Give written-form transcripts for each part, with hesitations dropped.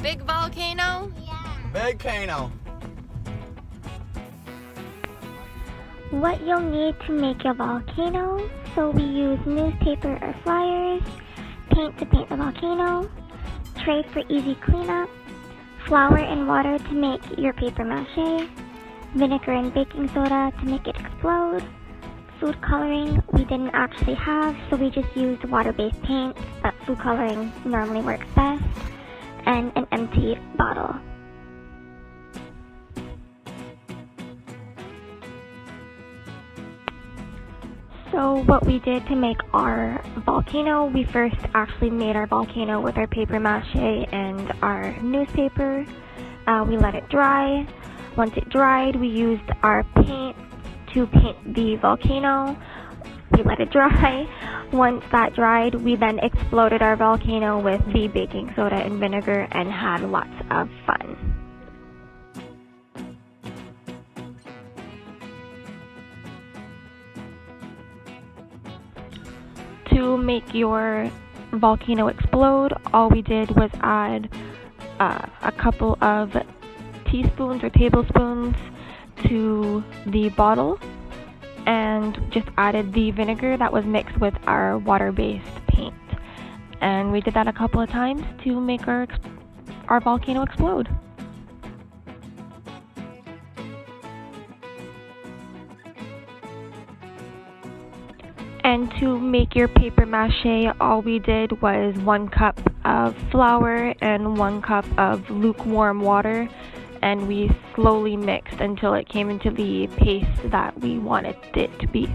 big volcano? Big cano. What you'll need to make a volcano. So we use newspaper or flyers, paint to paint the volcano, tray for easy cleanup, flour and water to make your paper mache, vinegar and baking soda to make it explode, food coloring we didn't actually have, so we just used water-based paint, but food coloring normally works best, and an empty bottle. So what we did to make our volcano, we first actually made our volcano with our paper mache and our newspaper. We let it dry. Once it dried, we used our paint to paint the volcano. We let it dry. Once that dried, we then exploded our volcano with the baking soda and vinegar and had lots of fun. To make your volcano explode, all we did was add a couple of teaspoons or tablespoons to the bottle and just added the vinegar that was mixed with our water-based paint. And we did that a couple of times to make our volcano explode. And to make your paper mache, all we did was 1 cup of flour and 1 cup of lukewarm water, and we slowly mixed until it came into the paste that we wanted it to be.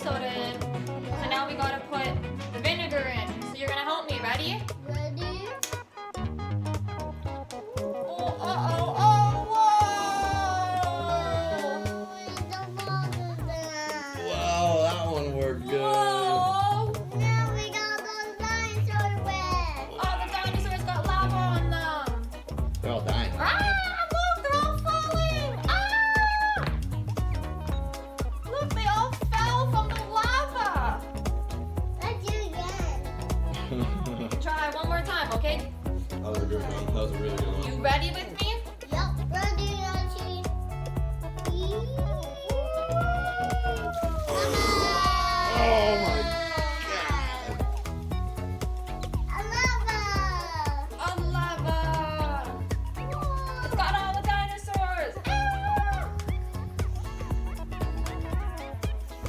soda in. So now we gotta put the vinegar in. So you're gonna help me. Ready? Ready? Oh, whoa! Wow, that one worked good. Whoa! Now we got those dinosaur wet. Oh, the dinosaurs got lava on them. They're all dying. Ah, look, they're all falling. Ah! Look, they all fell from the lava. Let's do it again. Try one more time, okay? That was a good one. That was a really good one. You ready with me? Yup, ready, Archie. Oh my On lava. It's got all the dinosaurs. Ah!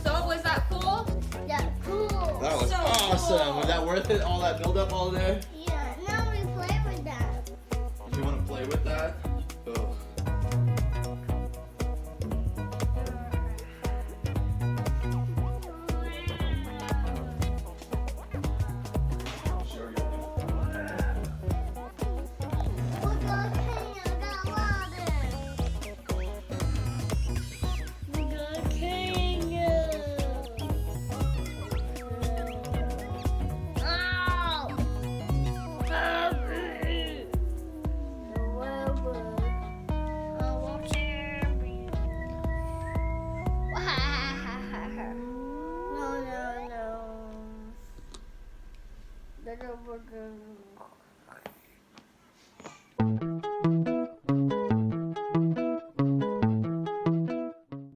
So was that cool? Yeah, cool. That was So awesome. Was that worth it? All that build up all day? Yeah, now we play with that. You want to play with that? Oh. Sure you Look, Volcano got water. Volcano. Ow! No.